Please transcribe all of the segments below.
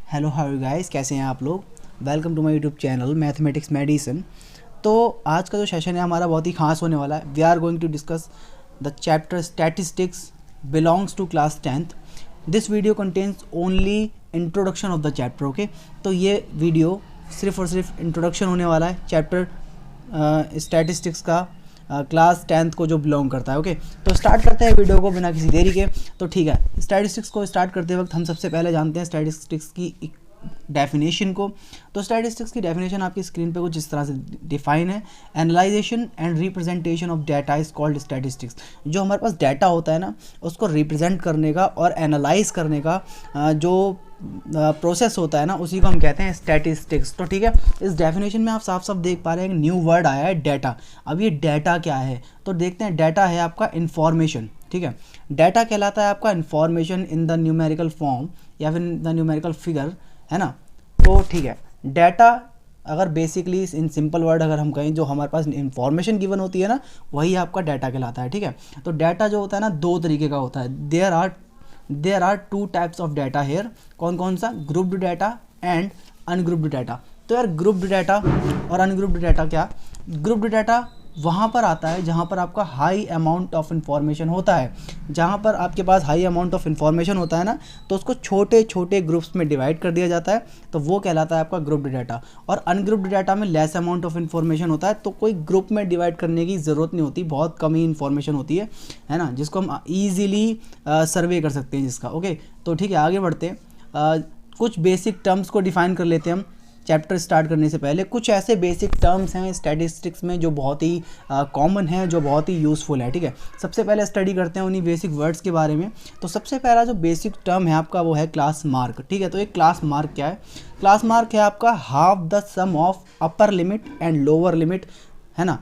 Hello how you guys, कैसे हैं आप लोग। Welcome to my YouTube channel mathematics medicine. तो आज का जो सेशन है हमारा बहुत ही खास होने वाला है। We are going to discuss the chapter statistics belongs to class 10th। This video contains only introduction of the chapter. Okay, तो ये वीडियो सिर्फ और सिर्फ इंट्रोडक्शन होने वाला है चैप्टर स्टैटिस्टिक्स का, क्लास 10th को जो बिलोंग करता है। ओके, तो स्टार्ट करते हैं वीडियो को बिना किसी देरी के। तो ठीक है, स्टैटिस्टिक्स को स्टार्ट करते वक्त हम सबसे पहले जानते हैं स्टैटिस्टिक्स की डेफिनेशन को। तो स्टैटिस्टिक्स की डेफिनेशन आपकी स्क्रीन पे कुछ इस तरह से डिफाइन है। Analysation and representation of data is called statistics. जो हमारे पास डाटा होता है ना, उसको रिप्रेजेंट करने का और एनालाइज करने का जो प्रोसेस होता है ना, उसी को हम कहते हैं स्टैटिस्टिक्स। तो ठीक है, इस डेफिनेशन में आप साफ साफ देख पा रहे हैं न्यू वर्ड आया है, डाटा। अब ये डाटा क्या है, तो देखते हैं। डाटा है आपका इन्फॉर्मेशन। ठीक है, डाटा कहलाता है आपका information in the numerical form या फिर द न्यूमेरिकल फिगर, है ना। तो ठीक है, डाटा अगर बेसिकली इन सिंपल वर्ड अगर हम कहें, जो हमारे पास इंफॉर्मेशन गिवन होती है ना, वही आपका डाटा कहलाता है। ठीक है, तो डाटा जो होता है ना, दो तरीके का होता है। There are two types of data here. कौन कौन सा? Grouped data and ungrouped data. तो यार ग्रुप्ड डाटा और अनग्रुप्ड डाटा क्या? ग्रुप्ड डाटा वहाँ पर आता है जहाँ पर आपका हाई अमाउंट ऑफ इन्फॉर्मेशन होता है। जहाँ पर आपके पास हाई अमाउंट ऑफ इन्फॉर्मेशन होता है ना, तो उसको छोटे छोटे ग्रुप्स में डिवाइड कर दिया जाता है, तो वो कहलाता है आपका ग्रुप्ड डाटा। और अनग्रुप्ड डाटा में लेस अमाउंट ऑफ इन्फॉर्मेशन होता है, तो कोई ग्रुप में डिवाइड करने की ज़रूरत नहीं होती, बहुत कम ही इन्फॉर्मेशन होती है ना, जिसको हम ईजिली सर्वे कर सकते हैं जिसका। ओके, तो ठीक है, आगे बढ़ते हैं। कुछ बेसिक टर्म्स को डिफाइन कर लेते हैं हम चैप्टर स्टार्ट करने से पहले। कुछ ऐसे बेसिक टर्म्स हैं स्टैटिस्टिक्स में जो बहुत ही कॉमन है, जो बहुत ही यूज़फुल है। ठीक है, सबसे पहले स्टडी करते हैं उन्हीं बेसिक वर्ड्स के बारे में। तो सबसे पहला जो बेसिक टर्म है आपका, वो है क्लास मार्क। ठीक है, तो ये क्लास मार्क क्या है? क्लास मार्क है आपका half the sum of upper limit and lower limit, है ना।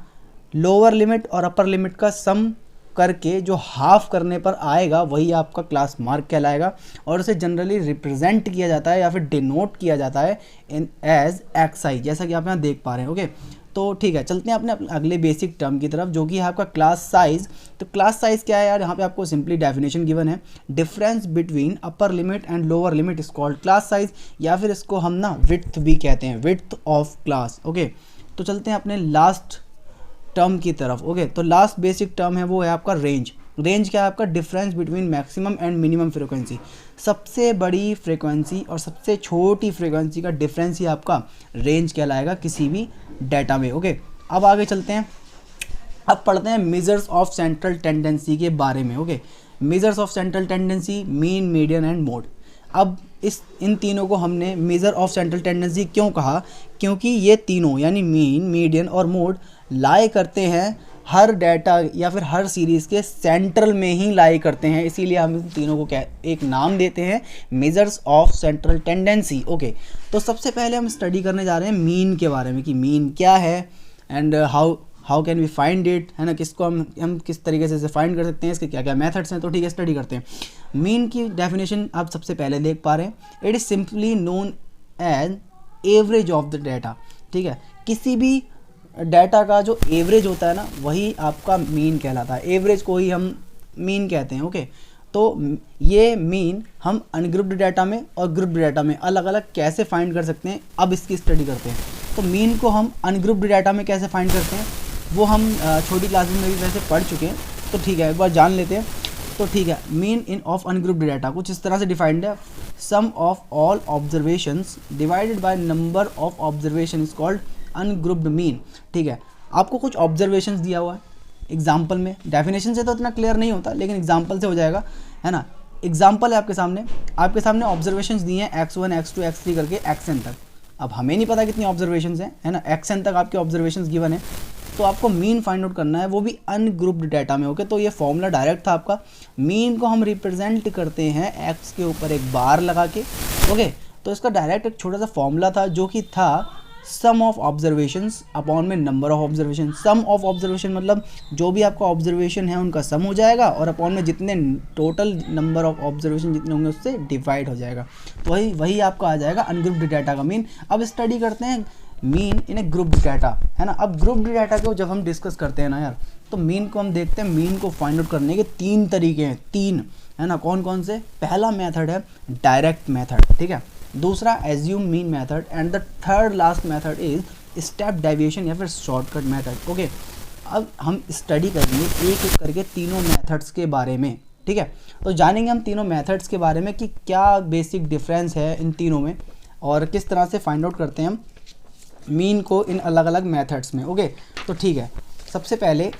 लोअर लिमिट और अपर लिमिट का सम करके जो हाफ करने पर आएगा, वही आपका क्लास मार्क कहलाएगा। और उसे जनरली रिप्रेजेंट किया जाता है या फिर डिनोट किया जाता है इन एज एक्सआई, जैसा कि आप यहाँ देख पा रहे हैं। ओके, तो ठीक है, चलते हैं अपने अगले बेसिक टर्म की तरफ, जो कि है आपका क्लास साइज। तो क्लास साइज क्या है यार? यहाँ पे आपको सिंपली डेफिनेशन गिवन है। Difference between upper limit and lower limit is called class size, या फिर इसको हम ना विड्थ भी कहते हैं, विड्थ ऑफ क्लास। ओके, तो चलते हैं अपने लास्ट टर्म की तरफ। ओके, तो लास्ट बेसिक टर्म है वो है आपका रेंज। रेंज क्या है आपका? Difference between maximum and minimum frequency. सबसे बड़ी फ्रीक्वेंसी और सबसे छोटी फ्रीक्वेंसी का डिफरेंस ही आपका रेंज कहलाएगा किसी भी डाटा में। ओके, अब आगे चलते हैं। अब पढ़ते हैं मेजर्स ऑफ सेंट्रल टेंडेंसी के बारे में। Okay, measures of central tendency, mean, median and mode. अब इन तीनों को हमने मेजर ऑफ सेंट्रल टेंडेंसी क्यों कहा? क्योंकि ये तीनों यानी मीन, मीडियन और मोड लाई करते हैं हर डाटा या फिर हर सीरीज़ के सेंट्रल में ही लाई करते हैं, इसीलिए हम इन तीनों को एक नाम देते हैं, measures of central tendency. Okay, तो सबसे पहले हम स्टडी करने जा रहे हैं मीन के बारे में, कि मीन क्या है and how can we find it, है ना। किसको हम किस तरीके से फाइंड कर सकते हैं, इसके क्या क्या मेथड्स हैं। तो ठीक है, स्टडी करते हैं। मीन की डेफिनेशन आप सबसे पहले देख पा रहे हैं। It is simply known as average of the data. ठीक है, किसी भी डाटा का जो एवरेज होता है ना, वही आपका मीन कहलाता है। एवरेज को ही हम मीन कहते हैं। ओके, तो ये मीन हम अनग्रुप्ड डाटा में और ग्रुप्ड डाटा में अलग अलग कैसे फाइंड कर सकते हैं, अब इसकी स्टडी करते हैं। तो मीन को हम अनग्रुप्ड डाटा में कैसे फाइंड करते हैं, वो हम छोटी क्लासेस में भी वैसे पढ़ चुके हैं। तो ठीक है, एक बार जान लेते हैं। तो ठीक है, mean in of ungrouped data कुछ इस तरह से डिफाइंड है। Sum of all observations divided by number of observation is called ungrouped mean. ठीक है, आपको कुछ ऑब्जर्वेशंस दिया हुआ है एग्जाम्पल में। डेफिनेशन से तो इतना क्लियर नहीं होता, लेकिन एग्जाम्पल से हो जाएगा, है ना। एग्जाम्पल है आपके सामने ऑब्जर्वेशंस दिए हैं x1, x2, x3 करके xn तक। अब हमें नहीं पता कितनी ऑब्जर्वेशंस हैं, है ना। xn तक आपके ऑब्जर्वेशंस गिवन है, तो आपको मीन फाइंड आउट करना है, वो भी अनग्रुप्ड डाटा में। ओके, तो ये फॉर्मूला डायरेक्ट था आपका। मीन को हम रिप्रेजेंट करते हैं x के ऊपर एक बार लगा के। ओके, तो इसका डायरेक्ट एक छोटा सा फॉर्मूला था, जो कि था सम ऑफ ऑब्जर्वेशंस अपॉन में number of observation. Sum of observation मतलब जो भी आपका ऑब्जर्वेशन है उनका सम हो जाएगा, और अपॉन में जितने टोटल नंबर ऑफ ऑब्जर्वेशन जितने होंगे उससे डिवाइड हो जाएगा, तो वही आपका आ जाएगा अनग्रुप्ड डाटा का मीन। अब स्टडी करते हैं mean in A grouped data, है ना। अब ग्रुप्ड डाटा को जब हम डिस्कस करते हैं ना यार, तो मीन को हम देखते हैं, मीन को फाइंड आउट करने के तीन तरीके हैं, तीन, है ना। कौन कौन से? पहला मेथड है डायरेक्ट मेथड। ठीक है, दूसरा assume mean method and the third last method is step deviation या फिर शॉर्टकट मेथड। ओके, अब हम स्टडी करेंगे एक एक करके तीनों मेथड्स के बारे में, ठीक है। तो जानेंगे हम तीनों मेथड्स के बारे में कि क्या बेसिक डिफरेंस है इन तीनों में और किस तरह से फाइंड आउट करते हैं हम मीन को इन अलग अलग मेथड्स में। ओके, तो ठीक है, सबसे पहले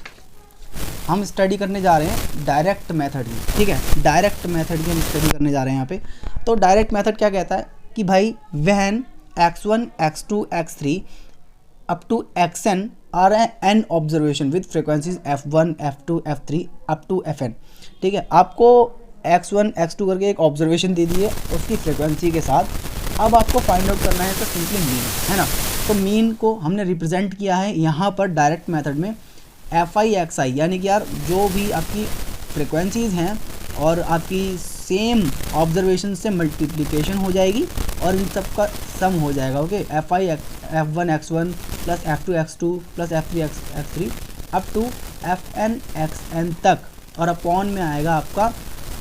हम स्टडी करने जा रहे हैं डायरेक्ट मेथड की, ठीक है। डायरेक्ट मेथड की हम स्टडी करने जा रहे हैं यहाँ पे। तो डायरेक्ट मेथड क्या कहता है कि भाई when x1 x2 x3 up to xn are n observation with frequencies f1 f2 f3 up to fn, ठीक है। आपको x1 x2 करके एक ऑब्जर्वेशन दे दी है उसकी फ्रिक्वेंसी के साथ। अब आपको फाइंड आउट करना है तो सिंपली मीन, है ना। तो मीन को हमने रिप्रेजेंट किया है यहाँ पर डायरेक्ट मेथड में एफ आई एक्स आई, यानी कि यार जो भी आपकी फ्रिक्वेंसीज़ हैं और आपकी सेम ऑब्जर्वेशन से मल्टीप्लिकेशन हो जाएगी और इन सब का सम हो जाएगा। Okay, f i f one x one plus f two x two plus f three x three up to f n x n तक, और अपॉन में आएगा आपका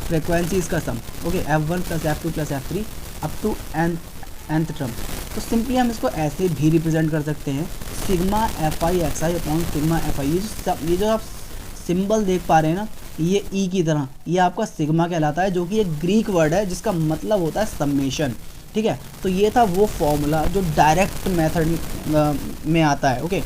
फ्रिक्वेंसीज़ का sum. Okay, f one plus f two plus f three up to nth term. तो simply हम इसको ऐसे भी रिप्रेजेंट कर सकते हैं sigma F i x i upon sigma F i. ये जो आप सिंबल देख पा रहे हैं ना, ये ई की तरह, ये आपका सिग्मा कहलाता है, जो कि एक ग्रीक वर्ड है जिसका मतलब होता है समेशन, ठीक है। तो ये था वो फॉर्मूला जो डायरेक्ट मेथड में आता है। ओके,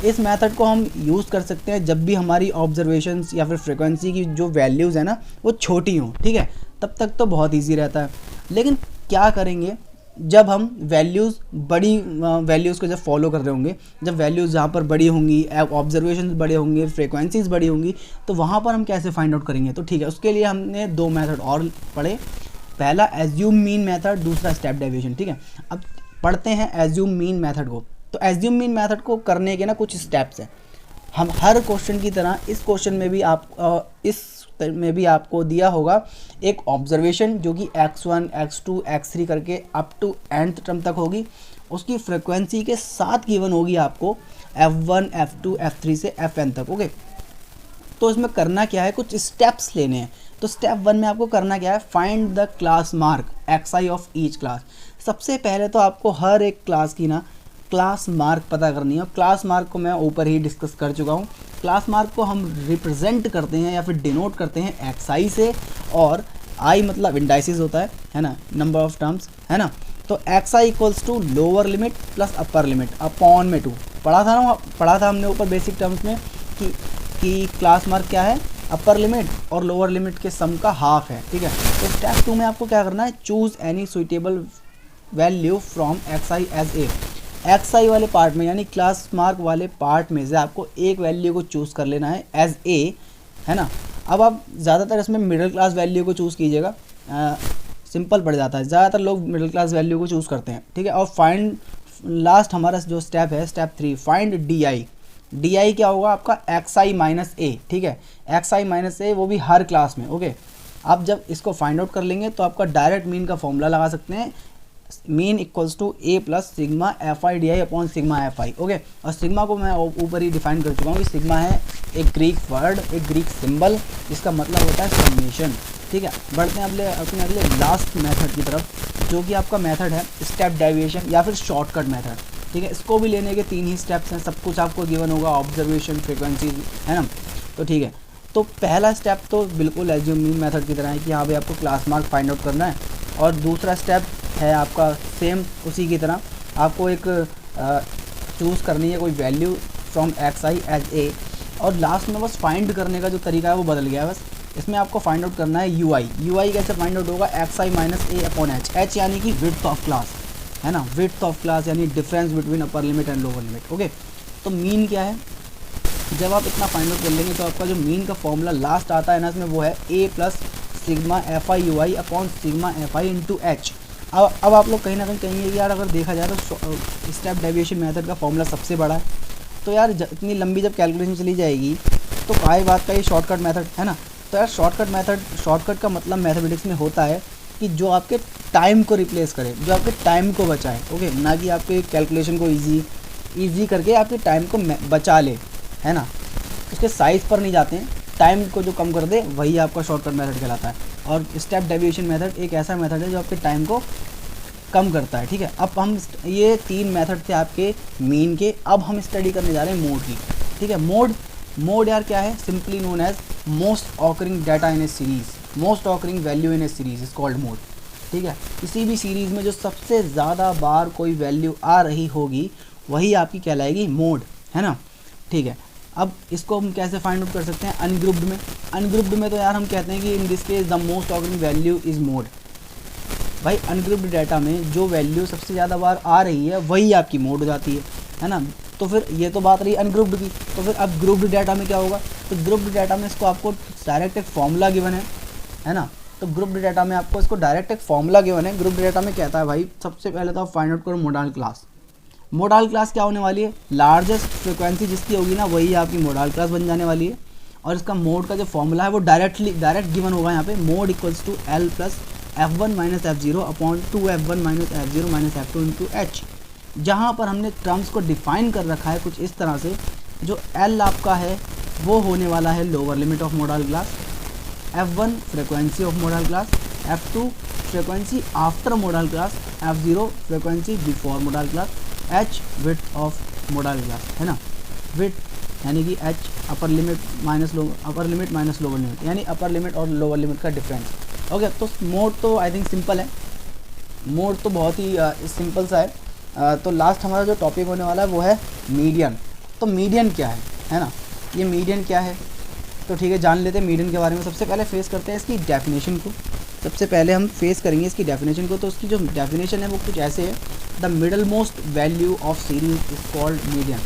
इस मेथड को हम यूज़ कर सकते हैं जब भी हमारी ऑब्जर्वेशंस या फिर फ्रिक्वेंसी की जो वैल्यूज़ है ना वो छोटी हों, ठीक है। तब तक तो बहुत ईजी रहता है। लेकिन क्या करेंगे जब हम वैल्यूज़ बड़ी वैल्यूज़ को जब फॉलो कर रहे होंगे, जब वैल्यूज़ जहाँ पर बड़ी होंगी, ऑब्जर्वेशन बड़े होंगे, फ्रीक्वेंसीज़ बड़ी होंगी, तो वहाँ पर हम कैसे फाइंड आउट करेंगे। तो ठीक है, उसके लिए हमने दो मेथड और पढ़े, पहला एज्यूम मीन मेथड, दूसरा स्टेप डेविएशन, ठीक है। अब पढ़ते हैं एज्यूम मीन मेथड को। तो एज्यूम मीन मेथड को करने के ना कुछ स्टेप्स हैं। हम हर क्वेश्चन की तरह इस क्वेश्चन में भी आपको दिया होगा एक ऑब्जर्वेशन जो कि x1 x2 x3 करके अप टू nth टर्म तक होगी। उसकी फ्रिक्वेंसी के साथ गिवन होगी आपको f1 f2 f3 से fn तक। ओके, तो इसमें करना क्या है, कुछ स्टेप्स लेने हैं। तो स्टेप 1 में आपको करना क्या है, find the class mark xi of each class. सबसे पहले तो आपको हर एक क्लास की ना क्लास मार्क पता करनी है। क्लास मार्क को मैं ऊपर ही डिस्कस कर चुका हूँ। क्लास मार्क को हम रिप्रेजेंट करते हैं या फिर डिनोट करते हैं xi से, और i मतलब इंडाइसिस होता है ना, नंबर ऑफ टर्म्स, है ना। तो xi equals to lower limit plus upper limit upon में 2 पढ़ा था हमने ऊपर बेसिक टर्म्स में कि क्लास मार्क क्या है, अपर लिमिट और लोअर लिमिट के सम का हाफ है, ठीक है। तो स्टेप 2 में आपको क्या करना है, choose any suitable value from xi as A. xi वाले पार्ट में यानी क्लास मार्क वाले पार्ट में से आपको एक वैल्यू को चूज़ कर लेना है एज ए, है ना। अब आप ज़्यादातर इसमें मिडिल क्लास वैल्यू को चूज़ कीजिएगा, सिंपल पड़ जाता है, ज़्यादातर लोग मिडिल क्लास वैल्यू को चूज़ करते हैं, ठीक है। और फाइंड लास्ट हमारा जो स्टेप है, स्टेप 3, फाइंड डी क्या होगा आपका xi माइनस ए, ठीक है। xi माइनस ए वो भी हर क्लास में। ओके, आप जब इसको फाइंड आउट कर लेंगे तो आपका डायरेक्ट मीन का फॉर्मूला लगा सकते हैं, mean equals to A plus sigma F I D I upon sigma F I. Okay, और सिग्मा को मैं ऊपर ही डिफाइन कर चुका हूँ कि सिग्मा है एक ग्रीक वर्ड, एक ग्रीक सिंबल जिसका मतलब होता है समेशन, ठीक है। बढ़ते हैं अपने अगले लास्ट मेथड की तरफ, जो कि आपका मेथड है स्टेप डेविएशन या फिर शॉर्टकट मेथड, ठीक है। इसको भी लेने के 3 ही स्टेप्स हैं, सब कुछ आपको गिवन होगा, ऑब्जर्वेशन, फ्रिक्वेंसी, है ना। तो ठीक है, तो पहला स्टेप तो बिल्कुल एज्यूम मीन मेथड की तरह है कि यहाँ पे आपको क्लास मार्क फाइंड आउट करना है, और दूसरा स्टेप है आपका सेम उसी की तरह, आपको एक चूज़ करनी है कोई value from xi as A, और लास्ट में बस फाइंड करने का जो तरीका है वो बदल गया है। बस इसमें आपको फाइंड आउट करना है ui कैसे फाइंड आउट होगा, xi माइनस ए अपॉन h यानी कि विड्थ ऑफ क्लास, है ना। विड्थ ऑफ क्लास यानी difference between upper limit and lower limit. Okay, तो मीन क्या है, जब आप इतना फाइंड आउट कर लेंगे तो आपका जो मीन का फॉर्मूला लास्ट आता है ना इसमें, वो है a plus sigma F I you I upon sigma F I into H. अब आप लोग कहीं ना कहीं कहेंगे कि यार अगर देखा जाए तो स्टेप डेविएशन मेथड का फॉर्मूला सबसे बड़ा है, तो यार इतनी लंबी जब कैलकुलेशन चली जाएगी तो काय बात का ये शॉर्टकट मेथड, है ना। तो यार शॉर्टकट का मतलब मैथमेटिक्स में होता है कि जो आपके टाइम को रिप्लेस करे, जो आपके टाइम को बचाए। ओके, ना कि आपके कैलकुलेशन को ईजी करके आपके टाइम को बचा ले, है ना। उसके साइज़ पर नहीं जाते हैं, टाइम को जो कम कर दे वही आपका शॉर्टकट मेथड कहलाता है। और स्टेप डेविएशन मेथड एक ऐसा मेथड है जो आपके टाइम को कम करता है। ठीक है, अब हम ये 3 मेथड थे आपके मीन के। अब हम स्टडी करने जा रहे हैं मोड की। ठीक है, मोड यार क्या है, simply known as most occurring data in a series, most occurring value in a series is called mode. ठीक है, किसी भी सीरीज़ में जो सबसे ज़्यादा बार कोई वैल्यू आ रही होगी वही आपकी कहलाएगी मोड, है ना। ठीक है, अब इसको हम कैसे फाइंड आउट कर सकते हैं, अनग्रुप्ड में। अनग्रुप्ड में तो यार हम कहते हैं कि in this case the most occurring value is mode. भाई अनग्रुप्ड डाटा में जो वैल्यू सबसे ज़्यादा बार आ रही है वही आपकी मोड हो जाती है ना। तो फिर ये तो बात रही अनग्रुप्ड की। तो फिर अब ग्रुप्ड डाटा में क्या होगा, तो ग्रुप्ड डाटा में इसको आपको डायरेक्ट एक फॉर्मूला गिवन है ना। तो ग्रुप्ड डाटा में आपको इसको डायरेक्ट एक फॉर्मूला गिवन है। ग्रुप्ड डाटा में कहता है भाई सबसे पहले तो आप फाइंड आउट करो मोडाल क्लास। मोडाल क्लास क्या होने वाली है, लार्जेस्ट फ्रिक्वेंसी जिसकी होगी ना वही आपकी मोडाल क्लास बन जाने वाली है। और इसका मोड का जो फॉर्मूला है वो डायरेक्ट गिवन होगा यहाँ पे, mode equals to L plus F1 minus F0 upon 2F1 minus F0 minus F2 into H. जहाँ पर हमने टर्म्स को डिफाइन कर रखा है कुछ इस तरह से, जो L आपका है वो होने वाला है lower limit of modal class, F1 frequency of modal class, F2 frequency after modal class, F0 frequency before modal class, H width of modal class, है ना। विड्थ यानी कि H upper limit minus lower limit, यानी upper limit और lower limit का difference. Okay, तो mode तो I think simple है, मोड तो बहुत ही सिंपल सा है। तो लास्ट हमारा जो टॉपिक होने वाला है वो है मीडियन। तो मीडियन क्या है ना, ये मीडियन क्या है, तो ठीक है जान लेते हैं मीडियन के बारे में। सबसे पहले फेस करते हैं इसकी डेफिनेशन को। सबसे पहले हम फेस करेंगे इसकी डेफिनेशन को। तो उसकी जो डेफिनेशन है वो कुछ ऐसे है, the middle most value of series is called median,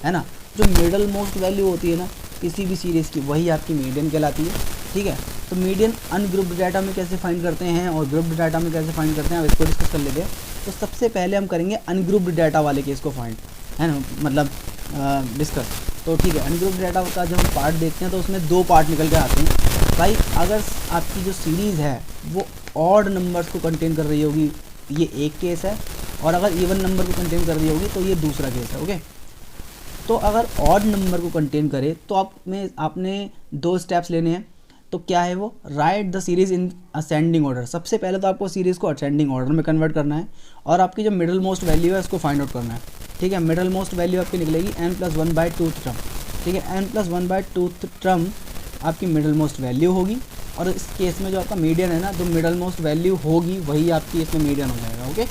है ना। जो मिडल मोस्ट वैल्यू होती है ना किसी भी सीरीज़ की वही आपकी मीडियन कहलाती है। ठीक है, तो मीडियन अनग्रुप्ड डाटा में कैसे फाइंड करते हैं और ग्रुप्ड डाटा में कैसे फाइंड करते हैं, अब इसको डिस्कस कर लेते हैं। तो सबसे पहले हम करेंगे अनग्रुप्ड डाटा वाले केस को फाइंड, है ना, मतलब डिस्कस। तो ठीक है, अनग्रुप्ड डाटा का जब हम पार्ट देखते हैं तो उसमें 2 पार्ट निकल के आते हैं। भाई अगर आपकी जो सीरीज़ है वो ऑड नंबर्स को कंटेन कर रही होगी, ये एक केस है, और अगर इवन नंबर को कंटेन कर रही होगी तो ये दूसरा केस है। ओके, तो अगर ऑड नंबर को कंटेन करे तो आपने 2 स्टेप्स लेने हैं। तो क्या है वो, right the series in ascending order. सबसे पहले तो आपको सीरीज़ को असेंडिंग ऑर्डर में कन्वर्ट करना है और आपकी जो मिडल मोस्ट वैल्यू है उसको फाइंड आउट करना है। ठीक है, मिडल मोस्ट वैल्यू आपकी निकलेगी n+1/2th टर्म। ठीक है, n+1/2th टर्म आपकी मिडल मोस्ट वैल्यू होगी, और इस केस में जो आपका मीडियन है ना, जो मिडल मोस्ट वैल्यू होगी वही आपकी इसमें मीडियन हो जाएगा। ओके,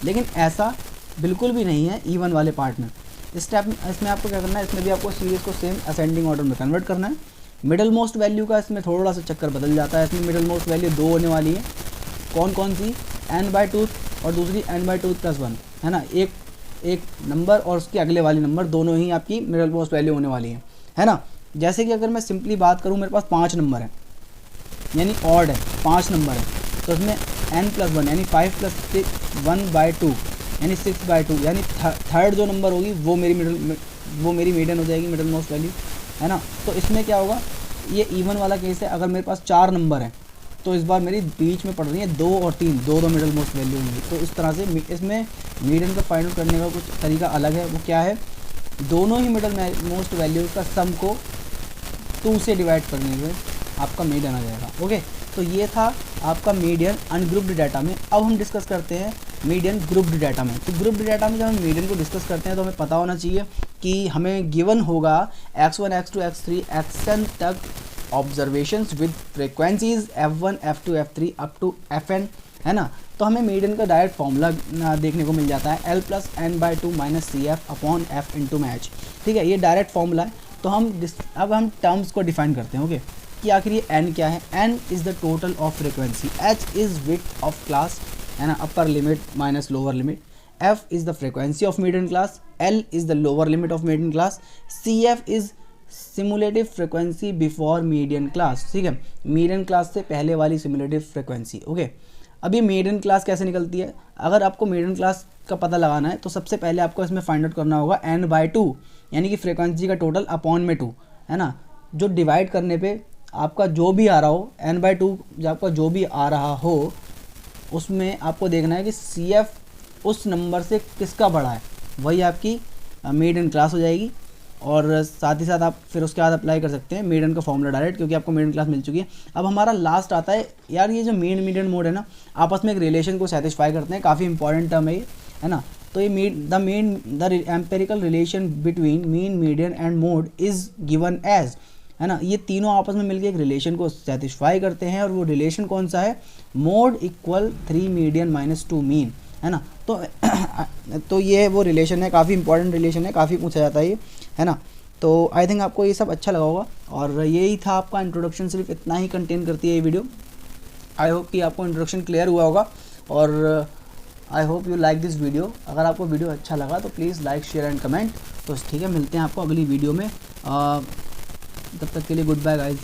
लेकिन ऐसा बिल्कुल भी नहीं है इवन वाले पार्ट में। इसमें आपको क्या करना है, इसमें भी आपको सीरीज़ को सेम असेंडिंग ऑर्डर में कन्वर्ट करना है। मिडल मोस्ट वैल्यू का इसमें थोड़ा सा चक्कर बदल जाता है। इसमें मिडल मोस्ट वैल्यू 2 होने वाली है, कौन सी, n/2 और दूसरी n/2+1, है ना। एक नंबर और उसके अगले वाली नंबर दोनों ही आपकी मिडल मोस्ट वैल्यू होने वाली है ना। जैसे कि अगर मैं सिंपली बात करूँ, मेरे पास 5 नंबर है, यानी ऑड है, 5 नंबर है, तो उसमें n+1 यानी 5 + 1/2 यानी 6/2, यानी थर्ड जो नंबर होगी वो मेरी मीडियन हो जाएगी, मिडल मोस्ट वैल्यू, है ना। तो इसमें क्या होगा, ये इवन वाला केस है। अगर मेरे पास 4 नंबर हैं तो इस बार मेरी बीच में पड़ रही है 2 और 3, दो मिडल मोस्ट वैल्यू होंगी। तो इस तरह से इसमें मीडियन का फाइंड आउट करने का कुछ तरीका अलग है। वो क्या है, दोनों ही मिडल मोस्ट वैल्यूज़ का सम को 2 से डिवाइड करने में आपका मीडियन आ जाएगा। ओके, तो ये था आपका मीडियन अनग्रुप्ड डाटा में। अब हम डिस्कस करते हैं मीडियन ग्रुप्ड डाटा में। तो ग्रुप्ड डाटा में जब हम मीडियन को डिस्कस करते हैं तो हमें पता होना चाहिए कि हमें गिवन होगा x1 x2 x3 xn तक observations with frequencies f1 f2 f3 up to fn, है ना। तो हमें मीडियन का डायरेक्ट फॉर्मूला देखने को मिल जाता है, l + n/2 - cf upon f into match. ठीक है, ये डायरेक्ट फॉर्मूला है। तो अब हम टर्म्स को डिफाइन करते हैं। ओके, कि आखिर ये n क्या है। n is the total of frequency, h is width of class, है ना, upper limit minus lower limit, f is the frequency of median class, l is the lower limit of median class, cf is सिमुलेटिव frequency before median class. ठीक है, median class से पहले वाली सिमुलेटिव frequency. Okay, अब ये median class कैसे निकलती है, अगर आपको मीडियन क्लास का पता लगाना है तो सबसे पहले आपको इसमें फाइंड आउट करना होगा n/2, यानी कि फ्रिक्वेंसी का टोटल अपॉन में 2, है ना। जो डिवाइड करने पे आपका जो भी आ रहा हो, n/2 जो आपका जो भी आ रहा हो उसमें आपको देखना है कि CF उस नंबर से किसका बड़ा है, वही आपकी मीडियन क्लास हो जाएगी। और साथ ही साथ आप फिर उसके बाद अप्लाई कर सकते हैं मीडियन का फॉर्मूला डायरेक्ट, क्योंकि आपको मीडियन क्लास मिल चुकी है। अब हमारा लास्ट आता है यार, ये जो मीन मीडियन मोड है ना, आपस में एक रिलेशन को सेटिस्फाई करते हैं, काफ़ी इंपॉर्टेंट टर्म है ये, है ना। तो ये the empirical relation between mean median and mode is given as, है ना। ये तीनों आपस में मिलकर एक रिलेशन को सेटिस्फाई करते हैं, और वो रिलेशन कौन सा है, mode equal 3 median minus 2 mean, है ना। तो ये वो रिलेशन है, काफ़ी इंपॉर्टेंट रिलेशन है, काफ़ी पूछा जाता है ये, है ना। तो आई थिंक आपको ये सब अच्छा लगा होगा, और यही था आपका इंट्रोडक्शन, सिर्फ इतना ही कंटेन करती है ये वीडियो। आई होप कि आपको इंट्रोडक्शन क्लियर हुआ होगा, और I hope you like this video. अगर आपको वीडियो अच्छा लगा तो please like, share and comment. तो ठीक है, मिलते हैं आपको अगली वीडियो में। तब तक के लिए गुड बाय गाइज।